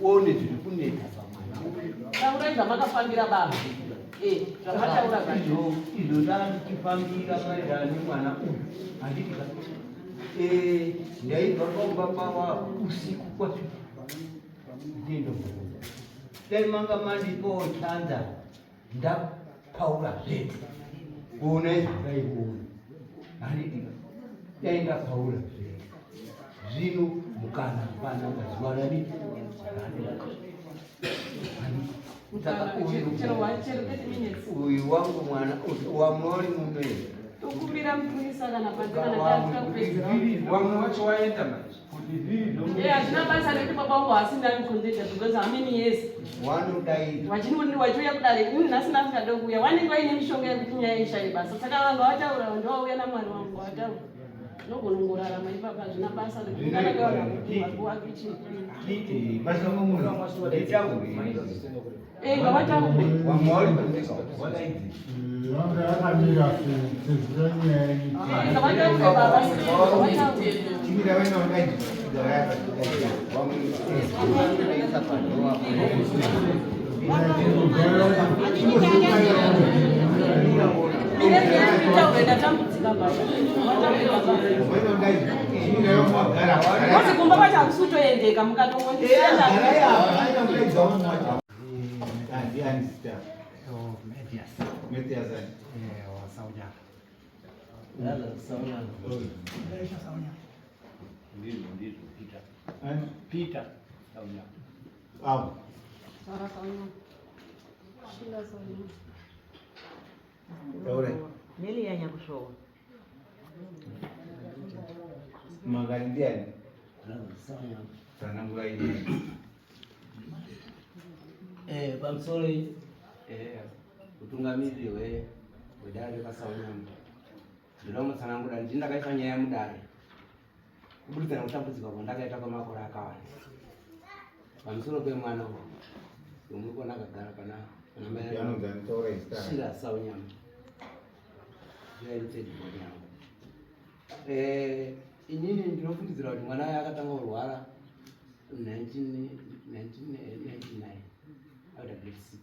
Uone zvikuneka tauraiza makafambira baba zvamataura izvo ndakandikifambira maererano nemwana uyu handitika ndaibva kwaumba kwava usiku kwacho ndiendo dai manga mandipowo chanza ndapaura zvedu kuona izvo ndaiona handitika dai ndapaura zvedu zvino mukana pananga zuva rani uyu wangu mwana wamori mumeri tokumbira mupunisa kana wamwe wacho waenda hazvina basa rekuti baba wangu haasindanikonzeta because how many years wachiuya kudare ini nhasi ndasingade kuuya wanenge vaine mishonga yekuti nyaya ishaye basa saka vanhu vataura ndovauya namwari wangu vataura nogonongorarama ipapa hazvina basa rekuti kumba vachakusutoendeka Peter. Neli yanya kushowa. Magari ndiani? Sana mulai ini. Pamusori utungamiri wedare kasaunyama. Ndinomusanangura ndindakaita nyaya mudare. Kubudzana kutambudzika kwandakaita kwamakore akawanda. Pamusoro pemwana umwe kona akagara pana mai shira saunyama. Inini ndinofungidzira kuti mwana aya akatanga kurwara 1999 out of grade 6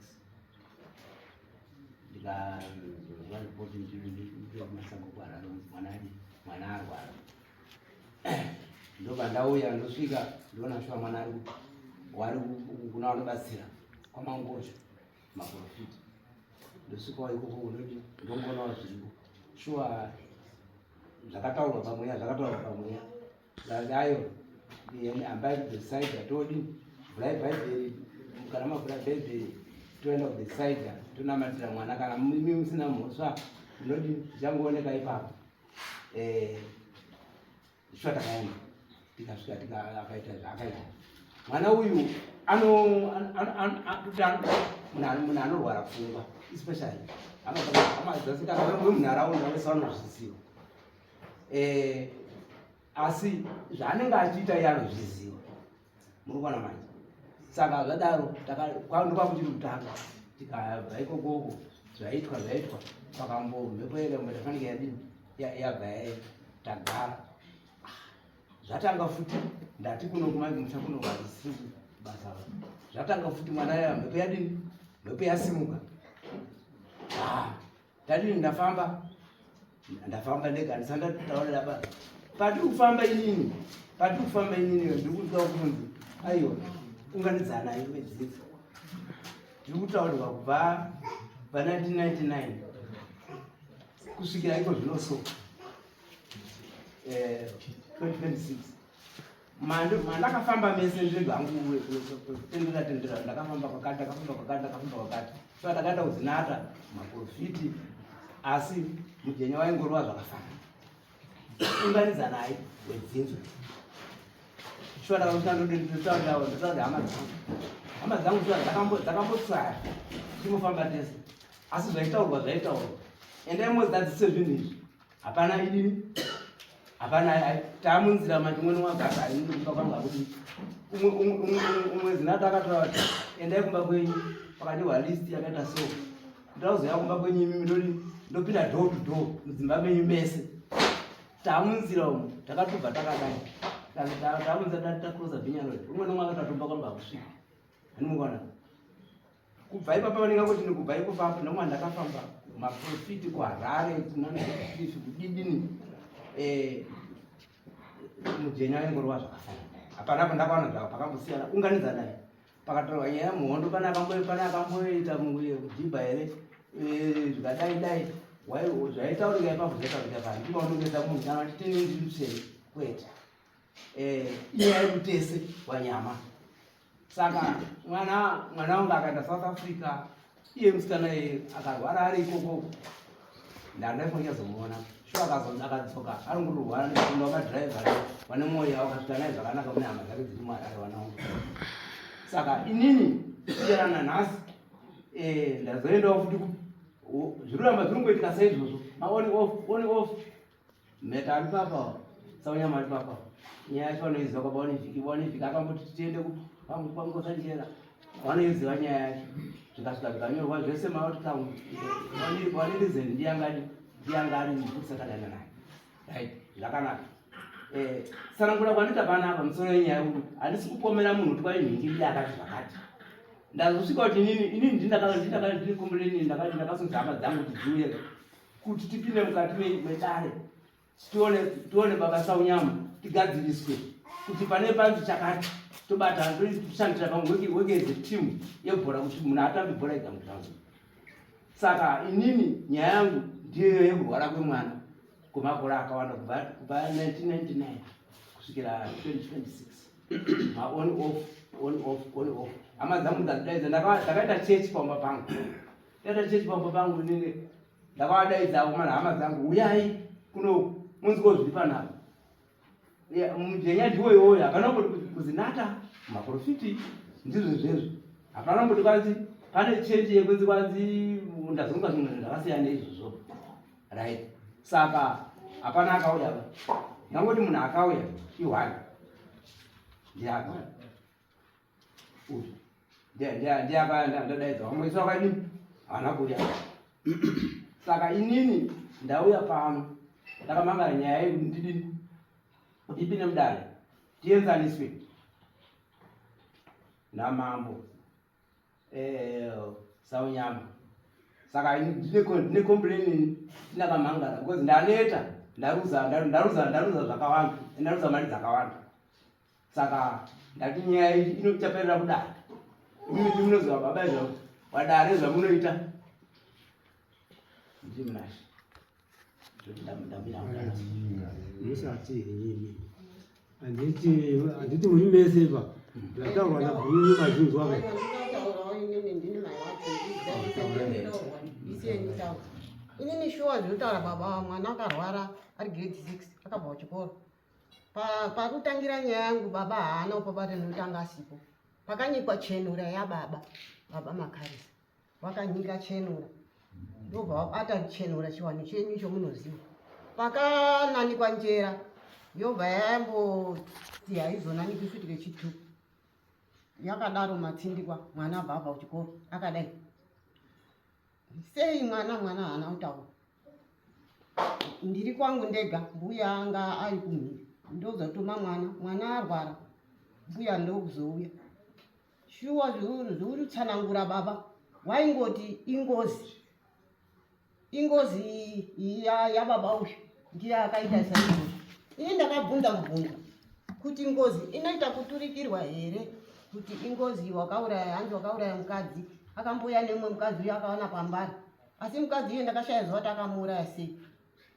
ndikazwa ripoti ndikumasango kwararo mwana arwara ndobva ndauya ndosvika ndoona shuwa mwana wari kuna vanobatsira kwamangosho maprofiti ndosvikawo ikoko unoti ndongonawo zviripo shuwa zvakataurwa pamweya zvaayo hambai kutheside todi vurai bhaibheri kana mavhura bhaibheri toenda kutheside tonamatira mwana kana mimi musina mhosva ndinoti zvichangooneka ipapo shuwa takaenda tikasvika akaita zvaakaita mwana uyu munhu anorwara pfungwa especially munharaunda wese vanozviziva asi zvaanenge achiita iye anozviziva muri kuona manje saka zvadaro ndokwakuchiri kutanga tikabva ikokoko zvaitwa pakambo mhepo yekamotafanika yadini yabva tagara zvatanga futi ndati kuno kumange muchakunovaisiku basa zvatanga futi mwana ya mhepo yadini mhepo yasimuka tadini ndafamba ndega ndisandataurira basa patiri kufamba inini ndiri kuta kunzi aiwa unganidzana iwe dzidzi ndiri kutaurirwa kubva pa1999 kusvikira iko zvinoso 2026 mandakafamba mese ndezvangu tendera ndakafamba kwakati so ndakaenda kuzinata maprofiti asi mujenya waingorova zvakafana unganidza naye wedzinzwa shuwa ndakandodenditaurira hama dzangu shuwa dzakambotsaya timofamba tese asi zvaitaurwa endai modzadzise zvinhu izvi hapana idini hapana tamunzira mati umwe nomwagasa aiimba kwanga kuti umwe zinata akataura kuti endai kumba kwenyu pakandihwa listi yakaita so ndauzoya kumba kwenyu imimi ndopinda door to door mudzimba menyu mese tamunzira umu takatobva takadai tamunzira takuroza bhinya road umwe nomwe akatatomba kwanga kusvika Ndimukona kubva ipapa vanenge kuti kubva ipapa nomwe ndakafamba maprofiti kuHarare kunanaisi kudidini mujenya waingorwa zvakafana hapana pandakaona zvakapakambosiyana unganidza naye pakatorwa nyaya muhondo pana akamboita mujibha here zvikadai zvaitaurika ipapo zvaitaurika pano ndimaunongeza munhu kana titenendilusei kwete iye airutese wanyama. Saka mwana wangu akaenda South Africa, iye musikana akarwara ari ikoko ndandaifonichazomuona sho akadzoka ari ngururwara nekunda wakadhiraivha wane mwoyo wakasvika naye zvakanaka mune hama dzake dziri muHarare wanangu. Saka inini iyerana nhasi ndazoendawo futi zviruramba zviringoitika saizvozvo maoni off mheta ari papa Saunyama ari papa nyaya yacho vanoiziva kwaba wanevhiki akamboti tiende kwamukoshanjera vanoiziva nyaya yacho zvikasvika zvikanyorwa zvese maoutcome wanirizen ndiyangari ndikusakadana naye right zvakanaka. Sanangura kwandita panapa musoro yenyaya yekuti handisi kupomera munhu kuti kwai mhingi ndiye akati zvakati ndazosvika kuti inini ndindakombereni ndakasunza hama dzangu kuti dziuye kuti tipinde mukati medare tione baba Saunyama tigadziriswe kuti pane panzi chakati tobata toshandira pamwe wegeze timu yebhora kuti munhu atambe bhora ega mutaundi. Saka inini nyaya yangu ndiyo yekurwara kwemwana kwemabhora akawanda kubva 1999 kusvikira 2026 maon off hama dzangu ndadzidaiza ndakaita chechi pamba pangu nini ndakavadaidza mana hama dzangu uyai kuno munziko zviri panapa mujenya ndiwo iwoyo hapana kuti kuzinata maprofiti ndizvo izvezvo hapana kuti kwanzi pane chenji yekwenzi kwanzi ndazonga zvimwe zvakasiyana neizvozvo right. Saka hapana akauya nangoti munhu akauya iwani ndiaka ndadaidza vamwe vakadini hana kuuya. Saka inini ndauya pano ndakamangara nyaya yekuti ndidini ndipinde mudare tienzaniswe namambo Saunyama. Saka ndine complain ndinakamangara because ndaneta ndaruza zvakawanda ndaruza mari dzakawanda. Saka ndati nyaya iyi inochaperera kudare imi munoziva baba izvo wadare zvamunoita ndimnashi anditi muri mese pa ndataurwa nabhuyu mazhinji wake inini shuwa zvinotaura baba mwana akarwara ari grade 6 akabva kuchikoro pakutangira nyaya yangu baba haana upabata notanga asipo pakanyikwa chenura yababa Makarisa wakanyika chenura ndobva wabata chenura chiwani chenyu icho munoziva pakananikwa njera yobva yamboti haizonanikwi kusvikire chituku yakadaro matsindikwa mwana abva abva kuchikoro akadai sei mwana haana kutaura ndiri kwangu ndega mbuya anga ari kumhiri ndozotuma mwana arwara mbuya ndokuzouya shuwa zviuri tsanangura baba waingoti ingozi yababa uyu ndiye akaita saizvozvo. Ini ndakabvunza kuti ingozi inoita kuturikirwa here kuti ingozi wakauraya hanzi wakauraya mukadzi akamboya nemwe mukadzi uyo akaona pambari asi mukadzi uyo ndakashaya zuva kuti akamuuraya sei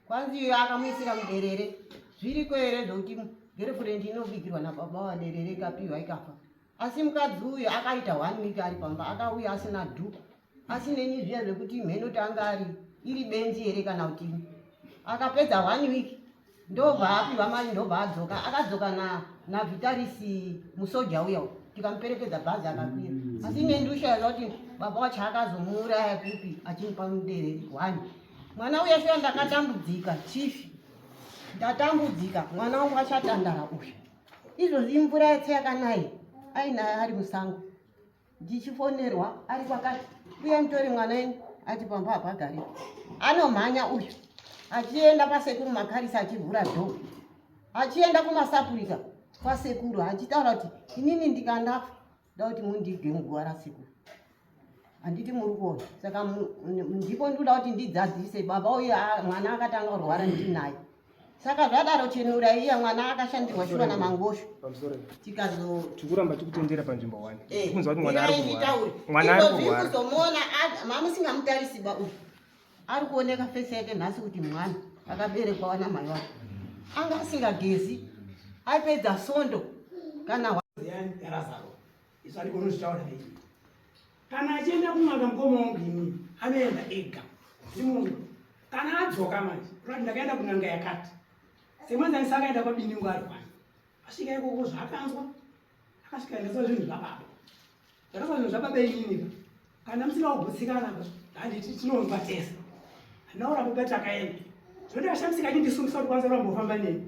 kwanzi iyo akamuisira muderere zviriko here zvokuti girlfriend inobikirwa nababa waderere ikapiwa ikafa asi mukadzi uyo akaita 1 week ari pamba akauya asina dhuku asine nyizviya zvekuti mheno tanga ari iri benzi here kana kuti akapedza 1 week ndobva apiwa mari ndobva adzoka akadzoka naVitarisi musoja uya tikamuperekedza bhazi akakwira asi nendushaya kuti baba wacho akazomuuraya kupi achimupa muderere 1 mwana uya shuwa ndakatambudzika chifi ndatambudzika mwana wangu achatandara uyu izvozvi mvura yatse yakanai ainaye ari musango ndichifonerwa ari kwakati uye mutori mwana wenyu ati pamba hapagari anomhanya uyu achienda pasekuru Makarisa achivhura dhoo achienda kumasapurika kwasekuru achitaura kuti inini ndikandafa ndauti mundige nguwa rasiku handiti muri kuona saka ndipo ndoda kuti ndidzadzise baba uyu mwana akatanga kurwara ndinaye saka zvadaro chenurai iya mwana akashandirwa shuva namangosho tikuramba tikutendera panzvimbo 1 tikunzwa kuti mwana ari kurwara kuzomuona mamusingamutarisiba uyu ari kuoneka fesi yake nhasi kuti mwana akaberekwawa namai wake anga asingagezi aipedza sondo kana yarazaro isu andi konozvitaura nei kana achienda kumwaka mukoma wangu ini anoenda ega ndimunhu kana adzoka manje kuti ndakaenda kunanga yakati semwanzanisa akaenda kwabiningu ari kwani asvika ikoko zvaakanzwa akasvika endesa zvinhu zvababa zvakasa zvinhu zvababa ininika kana musina kugutsikana handiti tinonzwa tese handinaura kuba takaenda zvoti akashamisika achindisungisa kuti kwanza urambofamba neni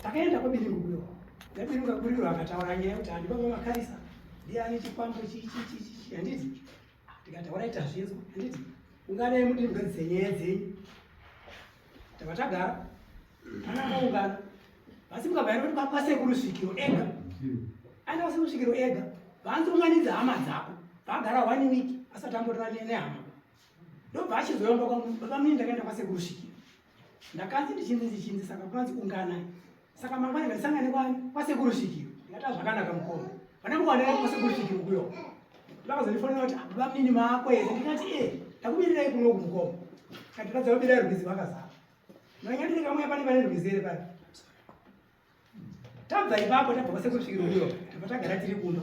takaenda kwabiningu kuyo ndabiningu kakurirwa akataura nyaya kuti handibaba makarisa ndiani chikwambo chichichichi handiti tikataura ita zvinzwa handiti ungadai muti mugadzise nyaya dzenyu tavatagara ana akaungana asi mukabvaira kuti kwasekurusvikiro ega aenda kwasekurusvikiro ega vaanzounganidza hama dzako vaagara 1 week asati ambotora nehama ndobva achizoyomba kwangu baba mini ndakaenda kwasekurusvikiro ndakanzi ndichinzi saka kwanzi unganai saka mangwani ngandisangane kwani kwasekurusvikiro ndikata zvakanaka mukoma vana mukwandaenda kwasekurusvikiro kuyo ndakazondifonera kuti baba mini maakweze ndikati takubirirai kuno kumukoma kati tadzakubirira rwizi vakazara nanyandiri kamwe pane pane rwizi ere pale tabva ipapo tabva kwasekurusvikiro kuyo tabva tagara tiri kuno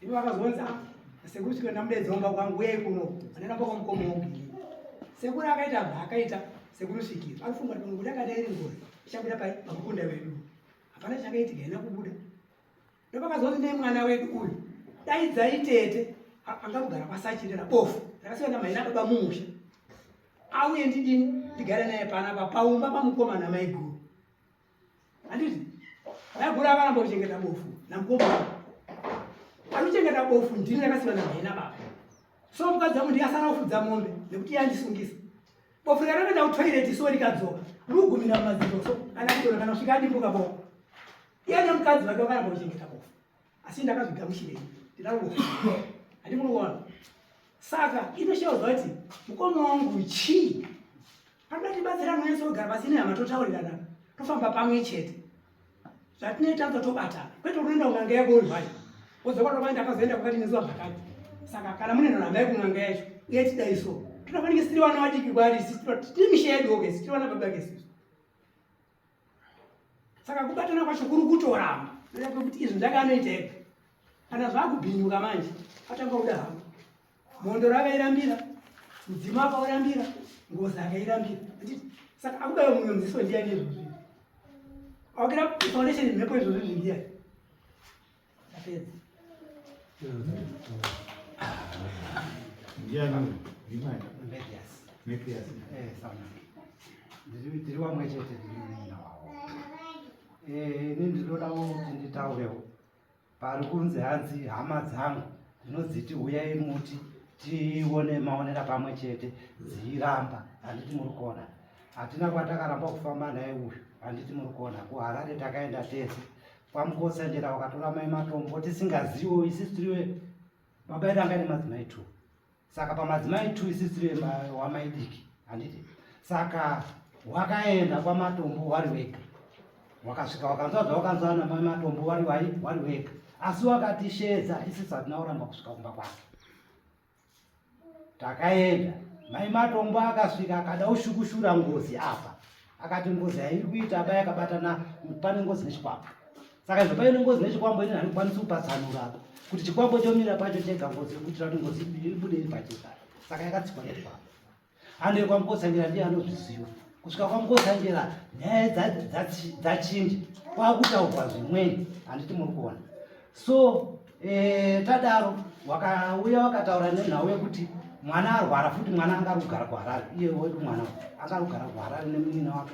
ivo vakazonzi sekurusvikiro ndamudedzomba kwangu uyai kuno anaenda kwamukoma wogini sekuru akaita akaita sekurusvikiro akufunga kuti kuti akada iri ngozi ichabuda pamukunda wedu hapana chakaitika ina kubuda ndopakazonzi nemwana wedu uyu daidzai tete angakugara kwasachirira bofu ndakasiona maina baba mumusha auye ndidini ndigare naye panapa paumba pamukomana maiguru handiti maiguru akanambochengeta bofu namukomana anochengeta bofu ndini ndakasiona maina baba so mukadzi wangu ndiyasana kufudza mombe nekuti yandisungisa bofu rikanoenda kutoireti so rikadzoka rikugumira mumadziro so kana kudona kana kusvika adimbuka boko iye nemukadzi wake wakanambochengeta bofu asi ndakazvigamuchirei ndinabofu handimuri kuona saka inoshaurwa kuti mukoma wangu chii panotibatsira nonyatsa kugara pasine hama totaurirana tofamba pamwe chete zvatinoita tobatana kwete unoenda kunanga yako uri wacho wozokwatokwai ndakazoenda kwakati nezuva zvakati saka kana mune nhoramba yekunanga yacho uye tidai so totofanike sitiri vana vadiki kwari tiri misha yedu oke sitiri vana baba kesiso saka kubatana kwacho kuri kutoramba noda kwekuti izvi ndakanoita ega kana zvakubhinyuka manje atanga kuda hama mondo rakairambira mudzima akaurambira ngozi akairambira saka akudayo mumwe mudziso ndiani izvozvi akira foundation mhepo izvozvi zvindiani apedza ndiri vamwe chete ini ndinodawo kuti nditaurewo pari kunzi hanzi hama dzangu dzinodziti uyai muti tione maonera pamwe chete dziramba handiti muri kuona hatina kwatakaramba kufamba naye uyu handiti muri kuona kuharare takaenda tese kwamukosendera wakatora mai matombo tisingaziwo isisi tiriwe baba edu anga ine madzimai 2 saka pamadzimai 2 isisi tiriwe wamaidiki handiti saka wakaenda kwamatombo wari wega wakasvika wakanzwa zvawakanzwa namai matombo wari wega asi wakatishedza isisi hatina kuramba kusvika kumba kwake takaenda mai matombo akasvika akada ushukushura ngozi apa akati ngozi hairi kuita bai akabatana pane ngozi nechikwambo saka izvo paine ngozi nechikwambo ini handikwanisi kupatsanura kuti chikwambo chomira pacho chega ngozi yekuitira kuti ngozi ibude iri pachezaro saka yakatsikwa nechikwambo hando kwamukosangera ndiye anozviziva kusvika kwamukosangera nyaya dzachinja kwakutaurwa zvimweni handiti muri kuona so tadaro wakauya wakataura nenhau yekuti mwana arwara futi mwana angari kugara kuharare iye wedu mwana angari kugara kuharare nemunina wake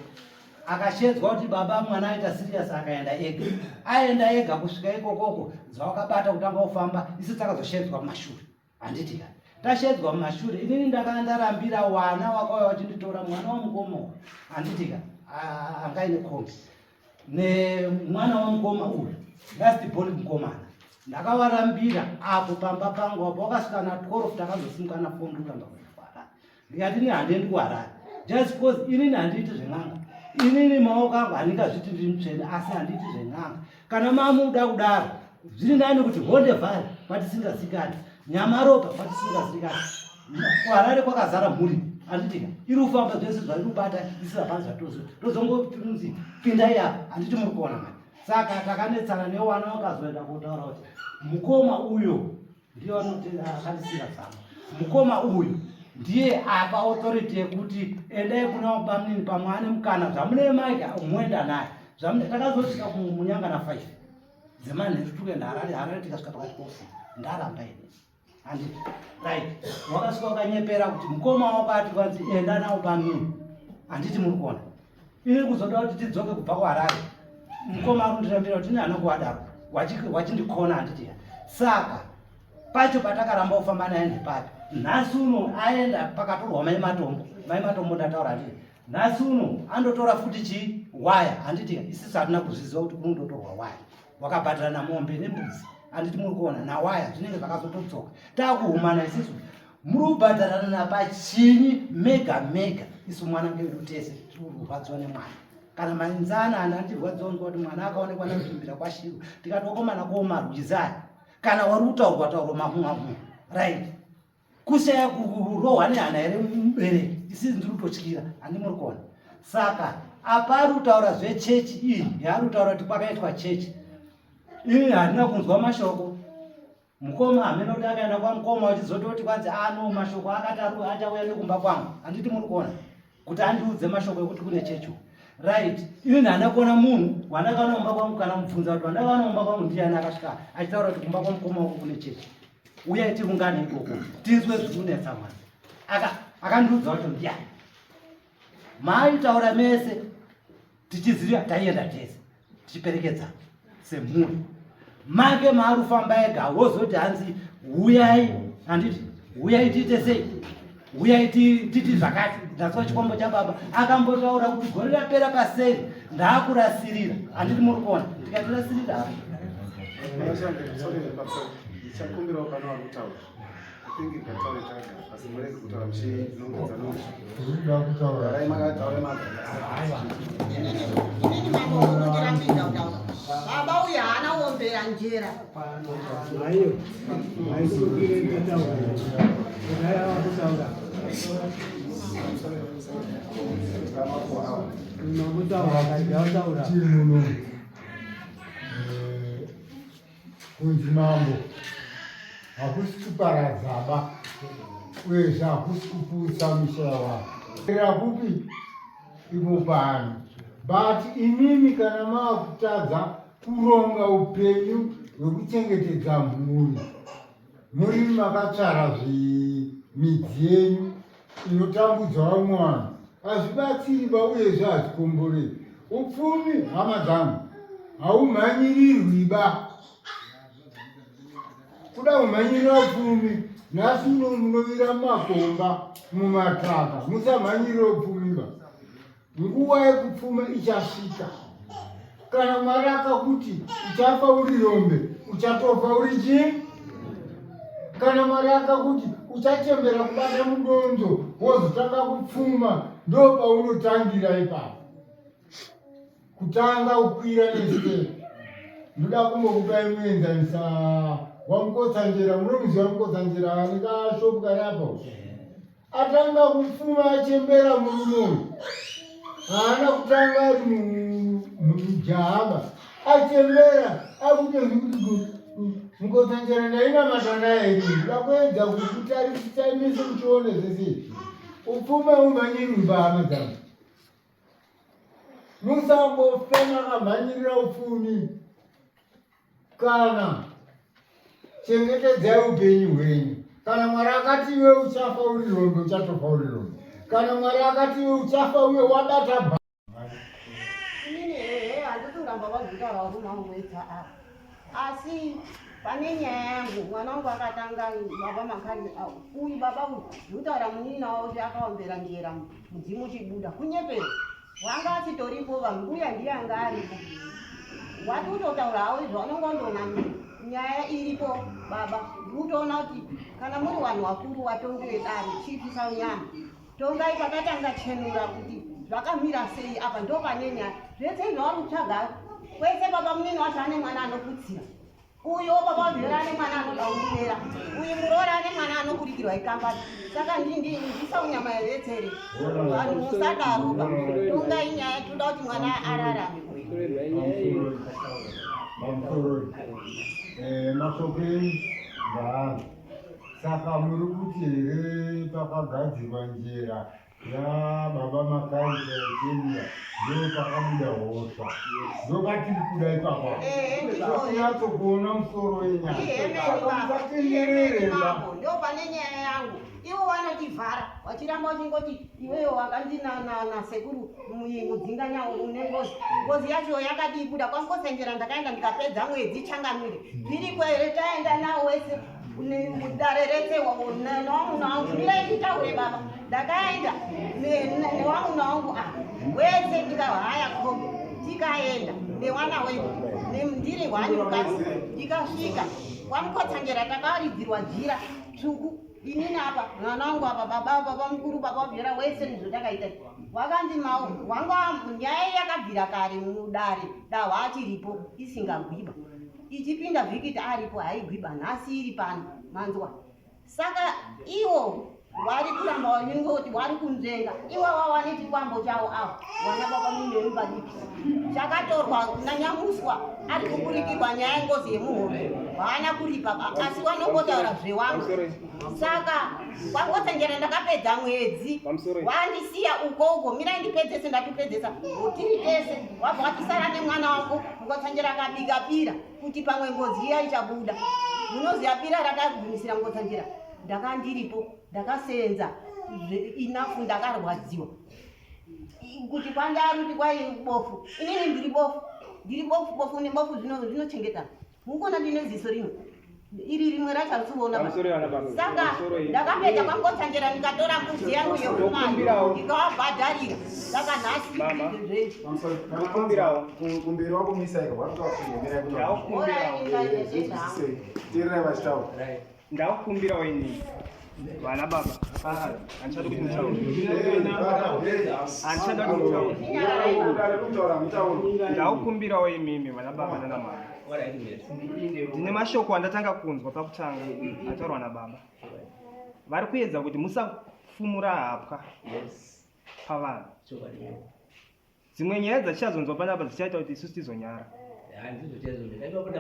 akashedzwa kuti baba mwana aita siriasi akaenda ega aenda ega kusvika ikokoko dzawakabata kutanga kufamba isi takazoshedzwa mumashure handiti ka tashedzwa mumashure inini ndakanga ndarambira wana wakauya wachinditora mwana wamukoma handiti ka angaine kombi nemwana wamukoma uyu last born mukomana ndakavarambira apo pamba pangu apo wakasvika na 12 takazosimuka na 4 ndikamba kuharare ndikati ini handiendi kuharare just because inini handiiti zven'anga inini maoko angu handingazviti ndiri mutsvene asi handiiti zven'anga kana mamuda kudaro zviri nani kuti hondevhari patisingazivikani nyamaropa patisingazivikani kuharare kwakazara mhuri handitika iri kufamba zvese zvari kubata isira panzi zvatozo tozongotunzi pindai apa handiti muri kuona mani saka takanetsana newana wakazoenda kutaura kuti mukoma uyo ndiye akandisira zama mukoma uyu ndiye apa authority yekuti endai kuna bamnini pamwane mukana zvamune maika muenda naye zvamune takazosvika munyanga na 5 zemanheru tukuenda harare tikasvika pakati posi ndaramba ine handi right wakasvika ukanyepera kuti mukoma wakati kwanzi enda nawo bamnini handiti muri kuona ini kuzoda kuti tidzoke kubva kuharare mukoma arundirambira kuti ine kuwadaro wachindikona handiti saka pacho patakaramba kufamba naye ndepapi nhasi uno aenda pakatorwa maimatombo ndataura ndii nhasi uno andotora futi chii waya handiti isisi hatina kuzviziva kuti kundotorwa waya wakabhadhara mombe nembudzi handiti muri kuona nawaya zvinenge zvakazotodzoka takuhumana isisu muri kubhadharana napachinyi mega isu mwana ngevedu tese tiri kurwadziwa nemwana kana manzana anandirwadzonzwa kuti mwana akaonekwa nakuchimbira kwashiro tikatokomana komarwizai kana wari kutaurwa taurwa mahumahuma right kushaya kurohwa nehana here mubereki isisi ndiri kutotyira handi muri kuona saka apa ari kutaura zvechechi iyi yaari kutaura kuti kwakaitwa chechi ini handina kunzwa mashoko mukoma hamena kuti akaenda kwamukoma uchizototi kwanzi ano mashoko akati achauya nekumba kwangu handiti muri kuona kuti andiudze mashoko ekuti kune chechi right ini handina kuona munhu wandakaona kumba kwangu kana mubvunza kuti wandakaona kumba kwangu ndiani akasvika achitaura kuti kumba kwamukoma uko kune chechi uyai tirungane ikoko tizwe zvikunetsa mwana akandiudza kuti ndiani maitaura mese tichiziva taienda tese tichiperekedzana semhuri make maari kufamba ega wozoti hanzi uyai handiti uyai tiite sei uyai titi zvakati ndaswa chikombo chababa akambotaura kuti gore rapera paseri ndaakurasirira handiti muri kuona tikatirasirira chakumbirawo kana vari kutaura kupingi kataure chaga asi murege kutaura muchiinongedzanorai makataura baba uyu haana kuombera njera kunzi mambo hakusi kuparadzaba uyezve hakusi kuputsa musha wako era kupi ivo pano but imimi kana maakutadza kuronga upenyu hwekuchengetedza mhuri muri makatsvara midzi yenyu inotambudza vamwe vanhu hazvibatsiri ba uyezve hazikomborei upfumi hama dzangu haumhanyirirwiba kuda kumhanyirira upfumi nhasi uno munovira mumakomba mumataka musamhanyirira upfumi ba nguva yekupfuma ichasvika kana mwari akakuti uchafa uri rombe uchatofa uri chii kana mwari akakuti uchachembera kubata mudonzo wozotanga kupfuma ndo paunotangira ipapo kutanga kukwira nesitei ndoda kumbokupai muenzanisa wamukotsanjera munomuziva mukotsanjera anikashopu kanapo atanga kupfuma achembera murumoyo haana kutanga ari mujahaba achembera akutozvikuti mukotsanjera ndaina matana eri ndoda kuedza kukutarisaimise muchione zvese upfume umhanyirwiba hama dzangu musambofema kamhanyirira upfumi kana chengetedzai upenyu hwenyu kana mwari akati iwe uchafa uri rombe uchatofa uri rombe kana mwari akati iwe uchafa uye wabata inini handikungamba vazvitaura varumaumwedza apa asi pane nyaya yangu mwana wangu akatanga baba makadzi uyu baba uyu ndikutaura munini wavo kuti akaombera njera mudzimu chibuda kunyepera wanga asitoripo vanhu uya ndiye anga aripo wati utotaura havo izvo vanongondonamira nyaya iripo baba, utoona kuti kana muri vanhu vakuru vatongere dare chipisa unyama tongai pakatanga chenura kuti zvakamira sei apa ndo pane nyaya zvese zvauri kutsvaga kwese baba munini wacho ane mwana anokutsira uyo baba mvera ane mwana anoda kundimera uyu muroora ane mwana anokurikirwa ikambani saka ndisa unyama yevetsere vanhu musadaroba tongai nyaya toda kuti mwana ararame masokeni vaanhu saka muri kuti here pakagadzirwa njera yababa makaita yekenya ndo pakabuda hosha ndopatiri kuda ipapa kunyatsokuona musoro wenyaya ndo pane nyaya yangu ivo vanotivhara vachiramba uchingoti iweyo wakanzi nasekuru mudzinga une ngozi yacho yakadibuda kwangosenjera ndakaenda ndikapedza mwedzi changamire zviriko here taenda nawo wese mudare rese newamuna wangu ndiraititaure baba ndakaenda newamuna wangu wese ndikahaya kobe tikaenda newana wedu ndiri hwani mukadzi ndikasvika kwamukotsanjera takaridzirwa jira tsvuku inini apa mwana wangu apa baba mukuru baba bvera wese ndizvotakaita wakanzi mau wanga nyaya yakabvira kare mudare dahwachiripo isingagwiba ichipinda vhikiti aripo haigwiba nhasi iri pano manzwa saka iwo vari kuramba wanyingoti vari kunzvenga iwo wawane chikwambo chavo avo wana baba munemupadiki chakatorwa nanyamuswa ari kuburikirwa nyaya yengozi yemuhombe vaana kuripa asi wanongotaura zvewangu saka kwangotsenjera ndakapedza mwedzi wandisiya uko mirai ndipedzese ndatipedzesa tiri tese wabva watisara nemwana wako ngotsanjera akabikapira kuti pamwe ngozi iya ichabuda munoziya pira rakagwinisira ngotsanjera ndakandiripo ndakasenza inafu ndakarwadziwa kuti kwandaruti kwai bofu inini ndiri bofu nebofu zvinochengetana mukona ndine ziso rino iri rimwe racharisuona saka ndakapedza kwangotsanjera ndikatora mbuzi yangu yekumai ndikawabhadharira saka nhasi kumbiri wako misaika watoakumbira vachitaura ndakukumbira waini vana baba andichada kuti ndakukumbira waimimi vana baba nana mama ndine mashoko andatanga kunzwa pakutanga ataurwa nababa vari kuedza kuti musafumura hapwa pavanhu dzimwe nyaya dzatichazonzwa panapa dzichaita kuti isusu tizonyara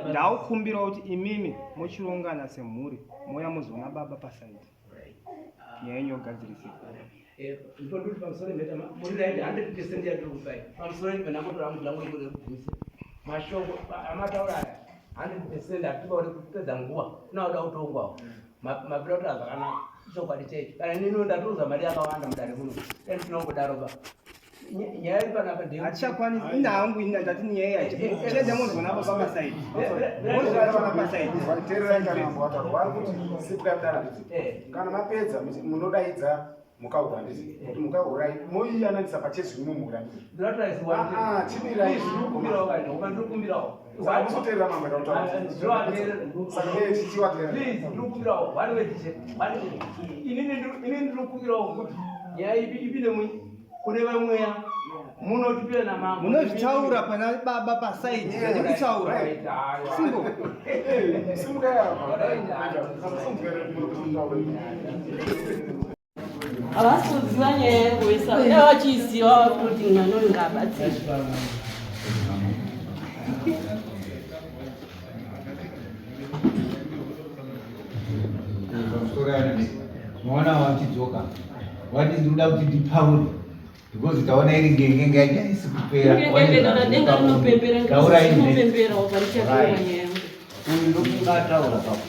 ndakukumbira kuti imimi muchirongana semhuri moya muzona baba pasaidi nyaya yenyu yogadzirisika ndipondoti pamusoro mheta muriraidi 100% yatiri kufai pamusoro pendamotora mudzilangu ikurekugwisa mashoko amataura aya 100% atikauri kupedza nguva kunaoda kutongwawo mapira kuti azvakanaka chokwadi checho kana nino ndatoruza mari yakawanda mudare muno dai tinongodaroba nyaya iri panapa hatichakwanisi inhangu ina ndati nyaya chedza muzona apa papasaidi muzona papasaidi vari kuti sikudadara kana mapedza munodaidza mukaurandisi kuti mukaurai moiyananisa pachezvimwe mukumbirawo mukuterera mamwe inini ndinokumbirawo kuti nyaya ipinde kune vamweya munotipira namama munozvitaura pana baba pasaidi ndikutaura singo havasi kuziva nyaya yengoisa uye vachiziva kuti mwana uyu ngaabatsiri mwana wachidzoka wati ndinoda kuti ndipaure because taona iri ngenge ngaitaisi kupera uyu ndokunga ataura papo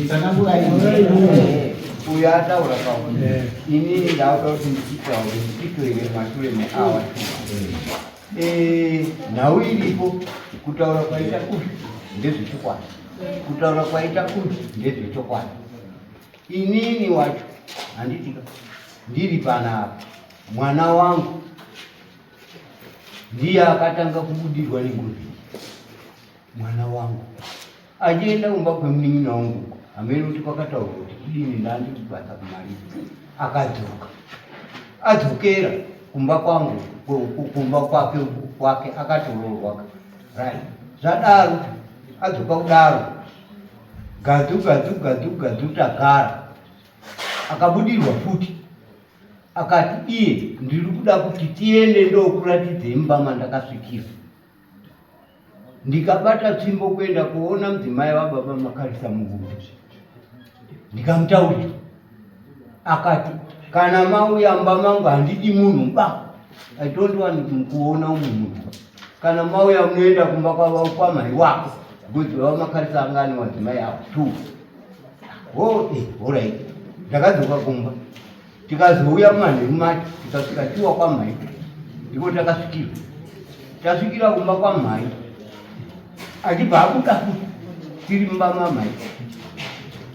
tsanangura uyu ataura papo inini ndauda kuti ndichitaure ndichitoere mashure meawa nhau iripo kutaura kwaita kuti ndezvechokwadi kutaura kwaita kuti ndezvechokwadi inini wacho handiti ndiri panapa mwana wangu ndiye akatanga kubudirwa nengozi mwana wangu achienda kumba kwemunin'ina wangu amene kuti kwakataura kuti kudini ndandi kubasa kumaliza. Akadzoka adzokera kumba kwangu kumba kwake akatoroorwa right zvadaro adzoka kudaro gadzu tagara akabudirwa futi akati iye ndiri kuda kuti tiende ndokuratidze imba mandakasvikira. Ndikabata tsvimbo kuenda kuona mudzimai wababa makarisa mugudu ndikamutaurira akati kana mauya mba mangu handidi munhu ba I don't want kuona munhu kana mauya munoenda kumba kwamai wako kuti vamakarisa angani wadzimai avo tu alright. Ndakadzoka kumba tikazouya mumanheru macho tikasvika tiwa kwamai ndiko takasvikira. Tasvikira kumba kwamai achibva abuda futi tiri mumba mamai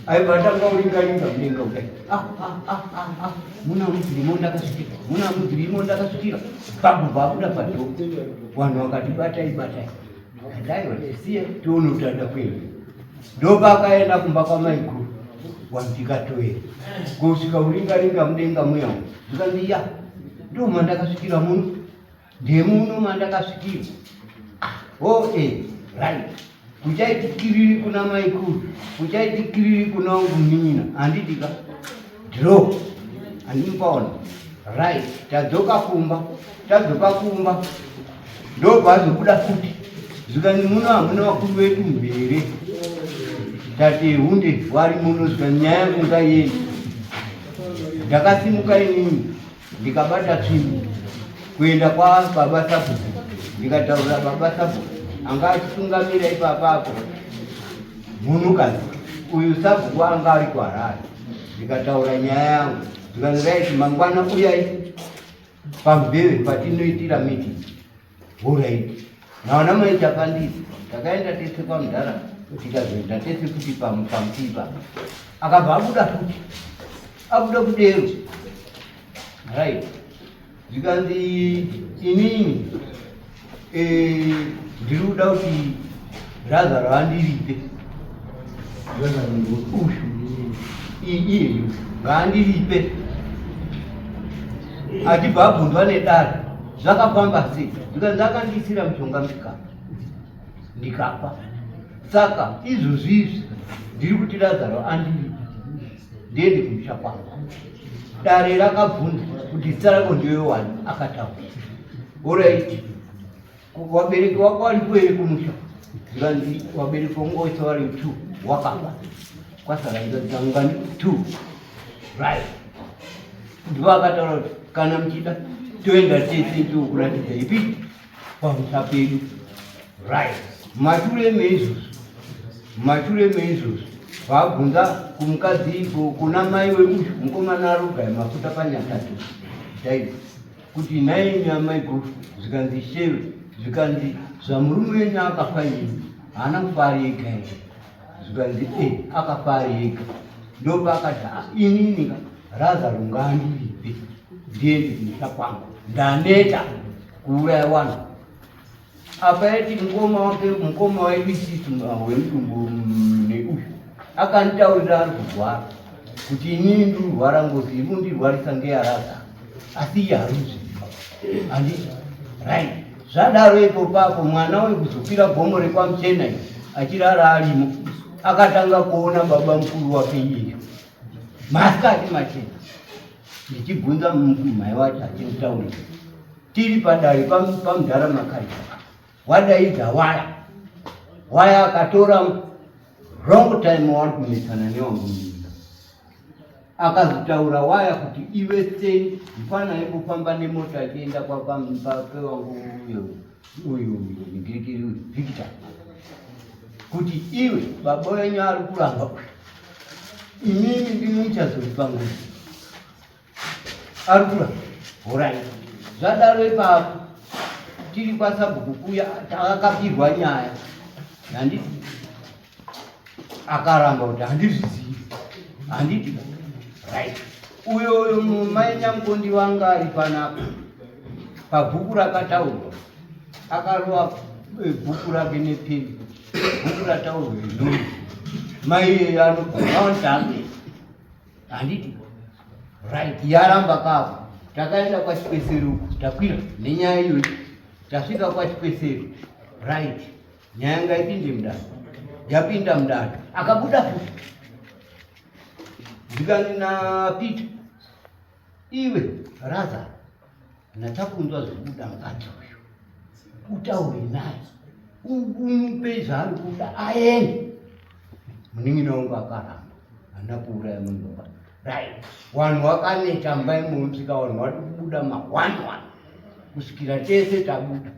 aibva tanga uringaringa mudenga kudai muna mudzirimo ndakasvikira pabva abuda padhoo. Vanhu vakati batai siya tione kuti ada kuenda. Ndopakaenda kumba kwamaikuru vanhu tikatoera kusvika uringaringa mudenga muyamu zvikanzi ya ndo mandakasvikira muno ndemuno mandakasvikira. Right. Kuchaitikiriri kuna maikuru, kuchaitikiriri kuna wangu mnin'ina, handidika draw, handimupaona. Right. Tadzoka kumba, ndobvazobuda futi. Zvikanzi muno hamuna vakuru vedu mbere. Tate hunde vari muno zvikanzi nyaya yangu ngaiendi. Ndakasimuka inini, ndikabata tsvimbo kuenda kwababa Sabhuku. Ndikataurira baba Sabhuku anga achitungamira ipapapo munhukadzi uyu Sabhuku anga ari kuHarare. Ndikataura nyaya yangu zvikanzi raiti mangwana uyai pamubheve patinoitira meeting. Alright. Naona mai chapandisi takaenda tese pamudhara tikazoenda tese futi pamutipa akabva abuda kudero. Right. Zvikanzi inini ndiri kuda kuti Razaro andiripe iyeyu ngaandiripe. Achibva abvunzwa nedare zvakafamba sei. Zvikanzi akandisira mushonga ndikapa. Saka izvozvizvi ndiri kuti Razaro andiripe ndiende kumusha kwangu. Dare rakabvunza kuti zita rako ndewewani akataura. Alright. Wabereki wako walipo ere kumusha. Zvikanzi wabereki wangu wose vari 2 wakafa. Kwasara ngani 2. Right. Ndipo akataura kuti kana muchida toenda tese tokuratidza ipi pamusha pedu. Right. Mature meizvozvo vabvunza kumukadzi kuna mai wemusha mukomana arogaya mafuta panyakati dai kuti nai nyamai gofu. Zvikanzi sheve zvikanzi zvamurume wenyu akafa inini haana kufa ari ega here. Zvikanzi akafa ari ega. Ndopakati inini Razaro ngaandiripe ndiende kumusha kwangu ndaneta kuuraya vanhu. Apa eti mukoma waibisisi wemutumbu neuyu akanditaurira ari kurwara kuti inini ndirwara ngozi imundirwarisa ngeyaRazaro asi iye haruzviziva handiti. Right. Zvadaro ipopapo mwana wekuzopira gomo rekwaMuchena achirara arimo akatanga kuona baba mukuru wake iyeyo masikati machena. Ndichibvunza mai wacho achimutaurira tiri padare pamudhara makarisa wadaidza waya akatora wrong time wari kunetsana newangu mnyika akazotaura waya kuti iwe sei mfana yekufamba nemota achienda kwapampe wangu uyu ngirikiri Victor kuti iwe baba wenyu ari kuramba inini ndini uchazori panguzi ari kuramba. Alright. Zvadaro ipapo tiri kwaSabhuku kuya takakapirwa nyaya handiti akaramba kuti handizvizivi handiti. Right. Uyo mai nyamukondi wanga ari panapa pabhuku rakataurwa akarova bhuku rake nepeni Mukula tauro vizuri. Mai anotambe. Anditi. Right, yaramba kapo. Takaenda kwa Chipesero, takwira nenyaya iyo. Tasvika kwa Chipesero. Right. Nyanga ipinde mdani. Yapinda mdani. Akabuda futi. Zikani na Pita. Iwe Raza. Natakunzwa zikuda mkati huyo. Utaure naye. Umpeza ari kuda aende. Mningina unga karamba. Anapura ya mungu. Right. Wanhu wakaneta mbai mumsika wanhu watubuda mawanwa. Kusikira tese tabuda.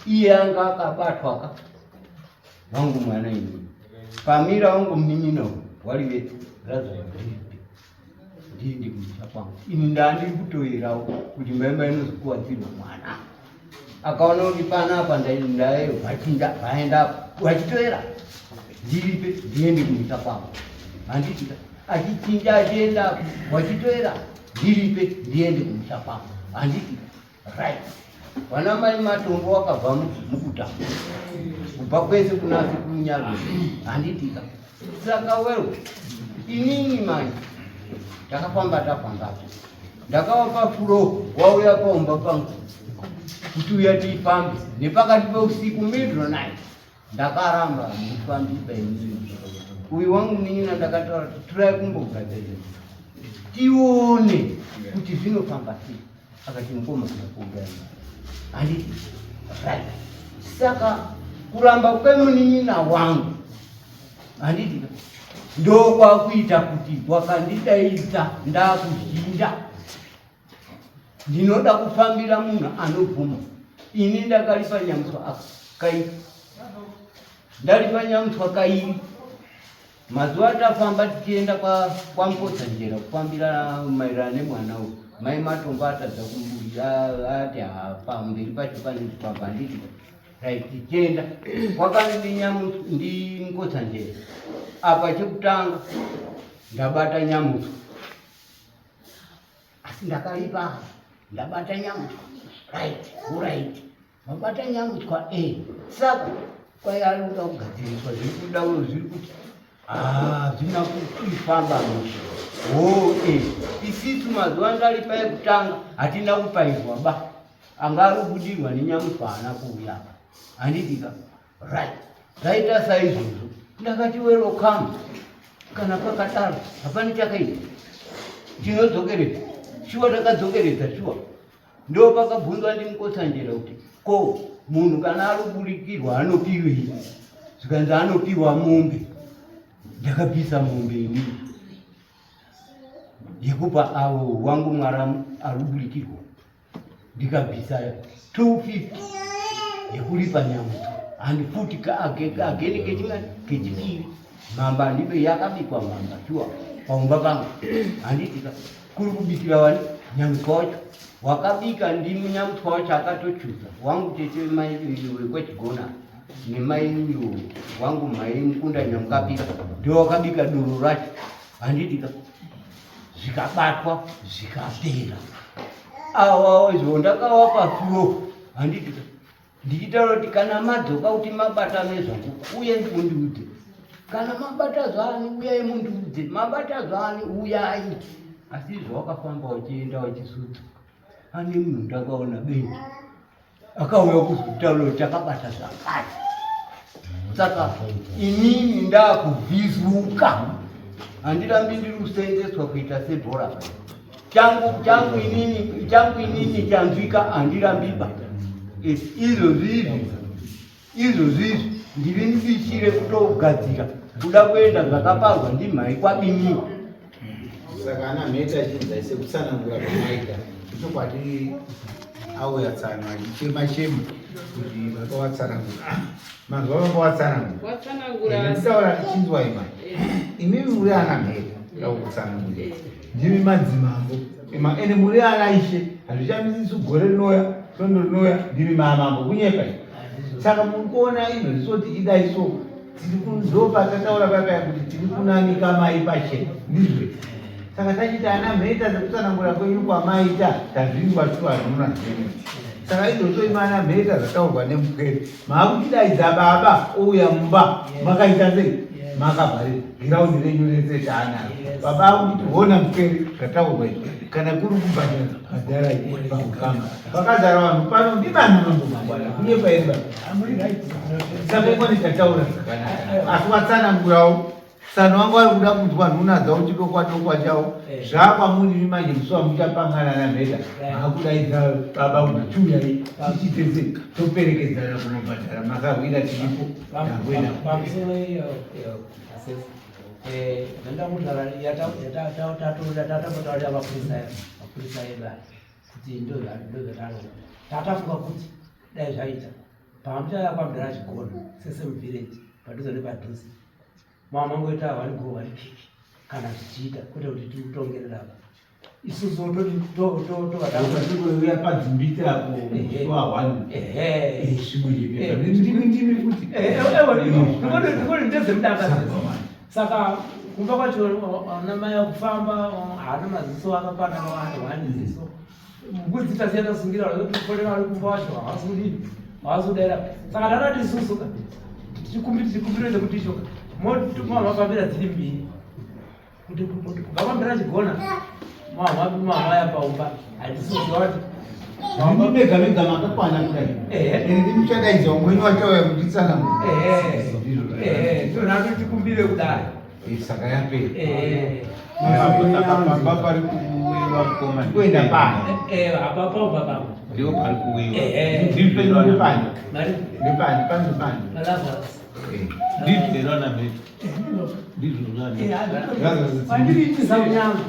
Iye anga akabatwa ka. Wangu mwana ini. Pamira wangu mningina waliwe Raza ndipe. Ndindi kuchapa. Indandi kutoira kuti mbembe inozikuwa dzino mwana. Akaona kuti pana apa ndaendayo vachinja vaenda vachitoera ndiripe ndiende kuita kwangu handiti achichinja achienda vachitoera ndiripe ndiende kuita kwangu handiti right. Vana mai Matombo wakabva mukuta kubva kwese kunasi kunyarwe handitika saka wewe inini mai takafamba tafambapo ndakawapa furo wauya paumba pangu kuti uya tiifambe nepakati peusiku midnight ndakaramba ndifambipa inini uyu wangu ninina ndakataura turai kumbogadzirira tione kuti zvinofamba sei akati mukoma kunakuugana handiti right. Saka kuramba kwemuninina wangu handiti ndokwakuita kuti wakandidaidza ndakuzhinja ndinoda kufambira munhu anobvuma ini ndakalipa nyamuswa kairi ndalipa nyamuswa kairi mazuva tafamba tichienda kwa Mupotsanjera kufambira maererano nemwana uyu mai Matombo atadza kumbuya ati pamberi pacho pane chipabva nditi right tichienda kwakanzi ndi Mupotsanjera apa chekutanga ndabata nyamuswa asi ndakalipa ndabata nyamuswa right mabata nyamuswa saka kwaiaruda kugadziriswa zviri kudauro zviri kuti zvina kuifamba musha isisu mazuva ndalipa ekutanga hatina kupaizwa ba angarubudirwa nenyamuswa haana kuuya handitika right zvaita saizvozvo ndakati welcome kana pakadaro hapana chakaita tinodzokeredza shuwa takadzokeredza shuwa ndo pakabvunzwa ndi Mupotsanjera kuti ko munhu kana aruburikirwa anopiwei zvikanzi anopiwa mombe ndakabvisa mombe inini yekupa avo wangu mwaramu aruburikirwa ndikabvisa 250 yekulipa nyamuswa handi futi agene kechipiri mamba ndipo yakabikwa mamba shuwa paumba pangu handitika kuri kubikira wani nyamuswa wacho wakabika ndimu nyamuswa wacho akatochuza wangu tete mai wekwechigona nemai uyo wangu mai Mukunda Nyamukapika ndio wakabika doro racho handitika zvikabatwa zvikapera awa izvo ndakawapa furo handitika ndichitaura kuti kana madzoka kuti mabata nezvangu uye mundiudze kana mabata zvani uyai mundiudze mabata zvani uyai asi izvo wakafamba uchienda wachisudza ane munhu ndakaona bendi akauya kuzvitauro takabata zvakati saka inini ndakuvhizuka handirambi ndiri kuseenzeswa kuita sebhora changu inini chanzwika handirambiba izvozvizvi ndiri ndibishire kutogadzira kuda kuenda zvakaparwa ndimhai kwabiniwa saka ana mhete achinza sekutsanangura kwamaita chokwati auya tsano achichema kuti vakawatsanangura mazuva vakawatsanangura nditaura tichinzwa ima imimi muri ana mhete ndakukutsanangura ndimi madzimambo ene muri ana ishe hazvichamisisu gore rinoya sondo rinoya ndimi mamambo kunyeka saka muri kuona izvo zvisoti idai so tiri kunzopa tataura papaya kuti tiri kunanika mai pachena ndizve saka tachiti ana mheta dzekutsanangura kwenyu kwamaita tazvingwa shuwa zvinona zvemiti Saka izotoimana mheta dzataurwa nemukeri maakutidaidza baba ouya mumba makaita sei makabhari giraundi renyu rese taanaro baba akuti hona mukeri zvataurwa kana kuri kubhadhara bhadharai pakukama pakazara vanhu pano ndimanonongomangwana kunye pairi saka imweni tataura zvakanaka asi watsanangurawo sano wangu ari kuda kuti vanhu unadza uchidokwa chavo zvakwamuri manje musuwa muchapangana namheta akudaidza baba kuti chiuyai tichitese toperekedzana kunobhadhara makahwira tiripo pamusoro iyo ndandamutara yatatambotaurira mapurisa eda kuti ndozvatanoda tatafunga kuti dai zvaita pamuchaya kwamdara chigona sese muvhireji padhuze nepadhuze mamangoita hwanigo hwari piki kana zvichiita kwete kuti tiutongerera isusu tovatauya padzimbiti apo wahwani ndimi kuti ndikoti ndezemudakazesa saka kumba kwacho ana mai akufamba haana maziso akapanda hwani ziso mbudzi tasiyana sungira kolera ari kumba wacho haasudera saka tatati isusu tikumbire kuti ishoka mavafambira dziri mbiri kuti kubvamambira chigona mamaya paumba handisozva kuti ndimi mega mega makakwana kudai ndimuchadaidza umweni wachauya kutitsanangura nato tikumbire kudai saka yaperi pamba pari kuwiwa kukoma kuenda pano apa paumba pamwe ndio pari kuwiwa ndipendwa nepani nepani pano nepani malazarus ndizvero na mhete ndizvo pandiriitisa munyama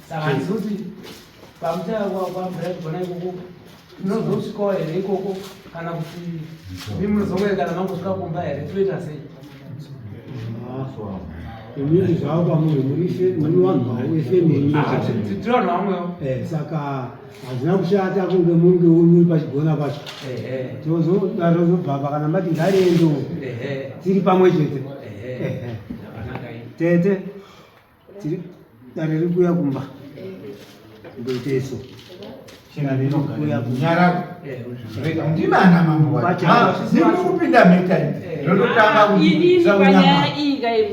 saka ndizoti pamuchaya kwamvura kugona ikoko tinozosvikawo here ikoko kana kuti mimunozongere kana mangosvika kumba here toita sei imweni zvavo pamwe muri vanhu vavo efemeri tiri vanhu vamwewo saka hazvina kushata kunge munge uri pachigona pacho tozobva kana mati ngariendo tiri pamwe chete tete tiri dare riri kuuya kumba ndoiteso nyara ndimana mambo ndikupinda mheta ndototanga inini panyaya iyi kai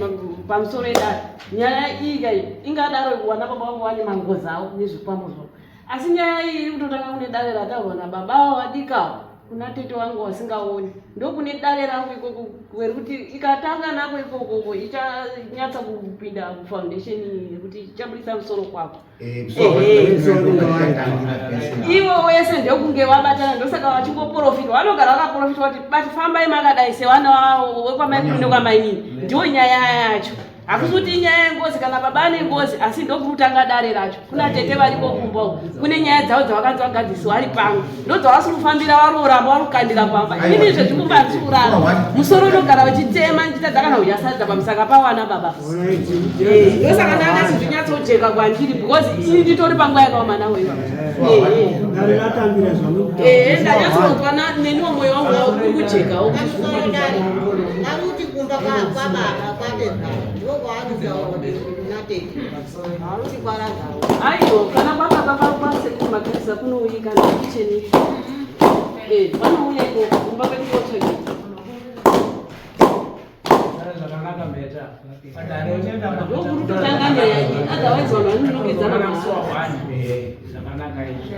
pamusoro edare nyaya iyi kai ingadaro kuwana baba vangu vane mangozi avo nezvipambo zvavo asi nyaya iyi iri kutotanga kune dare rataurwa nababa vadikawo kuna tete wangu wasingaoni ndokune dare rangu ikoko rekuti ikatanga nako ikokoko ichanyatsa kupinda kufoundation yekuti ichaburisa musoro kwako ivo wese ndokunge wabatana ndosaka vachingoprofita vanogara vakaprofita kuti bati fambai makadai sevana vavo wekwamaikuru nekwamainini ndiwo nyaya yacho hakusi kuti inyaya yengozi kana baba ane ngozi asi ndokutanga dare racho kuna tete variko kumbawo kune nyaya dzavo dzavakanzi vagadzisiwa ari pamwe ndodzavasiri kufambira varoramba varukandira pamba inini zvezvikumbatsiurara musoro unogara vachitema nchitadza kana kuyasadza pamusaka pavana baba ndosaka ndangati zvinyatsojeka kwandiri because ini nditori panguva yakaomana weyo ndanyatsodzwa neniwo mwoyo wangu uri kujekawo naruti kumba kwababa kwatezao haruti kwarazao aiyo kana kwababa kwasekumagirisa kunouyika nakicheni vanouya ikoko kumba kwekukotsveka zvakanaka mheta ndokutotanga nyaya iyi otherwise vanhu vanonongedzana zvakanaka izvi